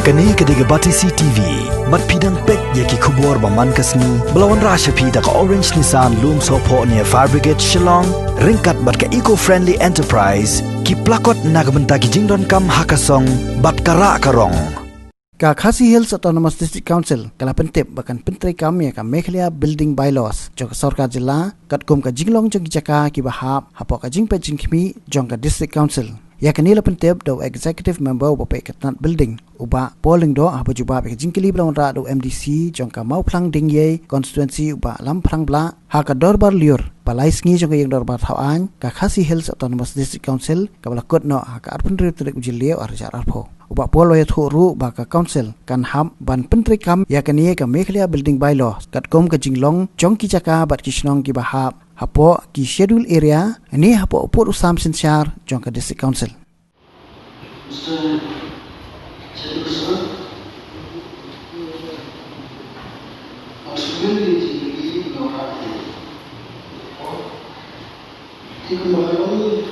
Kani kediga Batisi TV, mat pidang pek yaki kubur baman kasni, belawan rasha pida ka Orange Nissan Loom Sopo near Fire Brigade Shillong, ringkat bat ka eco-friendly enterprise, ki plakot nagbenta ki jingdon kam hakasong, bat kara karong. Ka Khasi Hills Autonomous District Council kala pentip bahkan pentri kami ka Meghalaya Building Bylaws jong sarkar jilla kat kum ka jinglong jong jaka ki bahap hapo ka jingpe jingkmi jong ka District Council ya kanila pentip do executive member wa pe katnat building uba polling do apa juba pe jingkili blong ra do MDC jong ka mau phlang dingye constituency uba lam phrang bla ha ka dorbar liur balai sngi jong ka yang dorbar thawan ka Khasi Hills Autonomous District Council ka bala kot no ha ka arpun trik jilio ar jar arpho uba polo ya thuru ba ka council kan ham ban pentri kam ya kaniye ka Meghalaya Building Bylaws kat kom ka jinglong jong ki jaka bat kishnong ki bahap hapo ki schedule area ani hapo upur usam sinsyar jong ka District Council. Mr. Chairperson, possibility to know how to take my own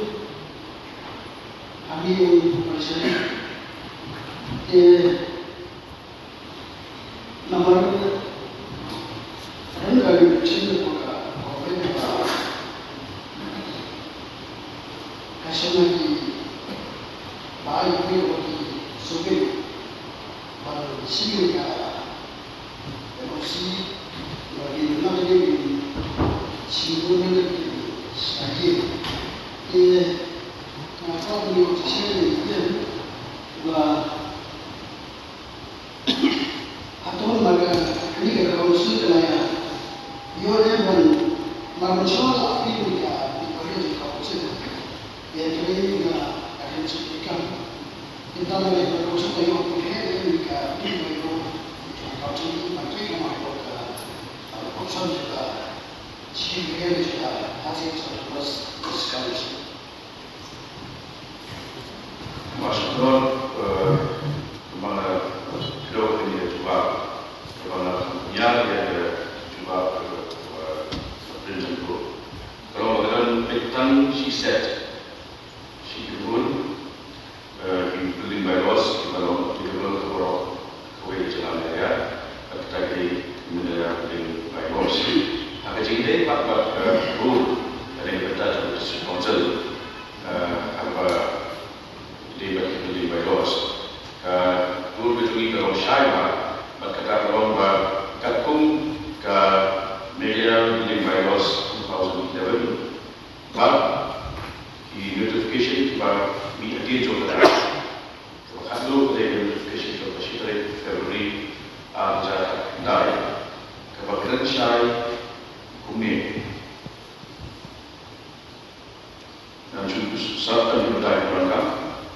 number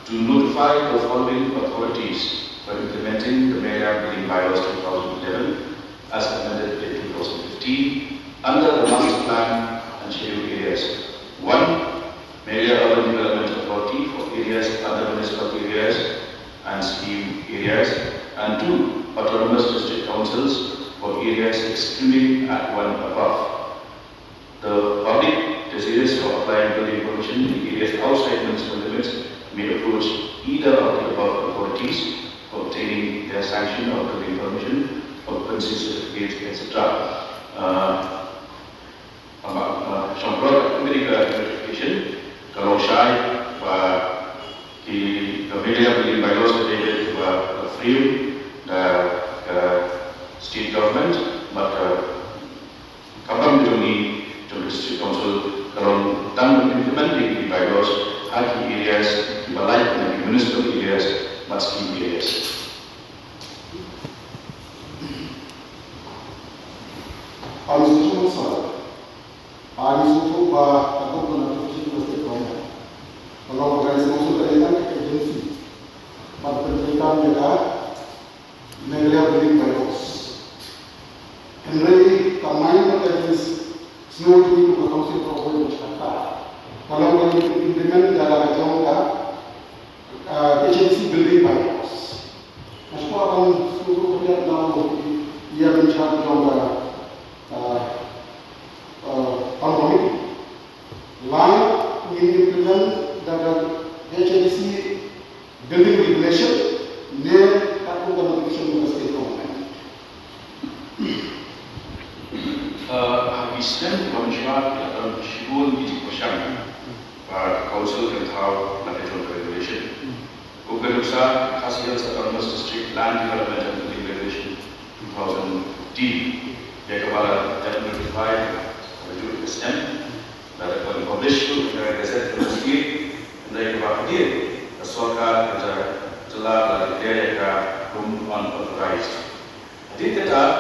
to notify the following authorities for implementing the Meghalaya Building Bylaws 2011 as amended in 2015 under the Master Plan and Scheduled Areas. 1. Meghalaya Urban Development Authority for areas under municipal areas and scheme areas, and 2. Autonomous District Councils for areas excluding Act 1 above. The public desirous of applying building permission in areas outside municipal limits may approach either of the above authorities for obtaining their sanction or building permission, occupancy certificates, etc. Champrot America notification, kalau syai di Meghalaya Building Bylaws related to frame the state government, but kapan ni District Council kalau tang implementing the bylaws haki areas balai dan municipal areas but scheme areas. Administration soal, administration bah aku pernah terus mesti kau. Kalau organisasi terlibat agensi, pada penelitian juga Meghalaya Building Bylaws. Henry tamai agensi semua itu berkongsi program berkata, kalau kita implement dalam jangka agensi Building Bylaws, masuk akan suruh kerja dalam ia mencari jangka kompromi. Lain implement dalam agensi Building Regulation, ne aku Khasi Hills Autonomous District Land Development and Building Regulation 2015. Ia kepala dan notified menuju SM dan akan publish to the Gazette of the State dan ia kepala hadir Sorkar telah declare room unauthorized. Hadir tetap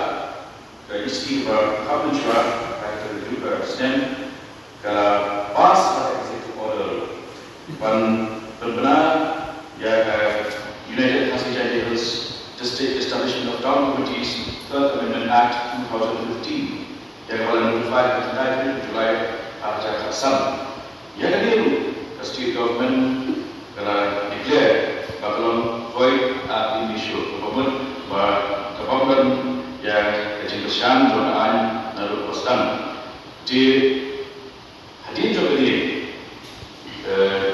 isi berkabun syurah kaitan juga STEM kalau pas executive order dan benar ya United Khasi Hills District Establishment of Town Committees Third Amendment Act 2015 yang kepala notified tentang Julai Arja Khasam yang kedua state government telah declare bakalong void ab initio apapun kepala yang kejelasan zonaan naruh postan di hadir juga ini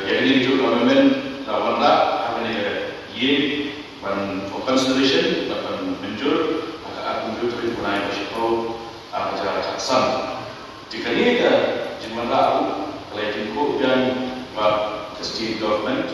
yang ini juga government lawan lah apa ni ye dan for consideration dan menjur akan menjur mulai bersyukur apa jalan kaksan jika ini ke jumlah lalu kalau jumlah yang state government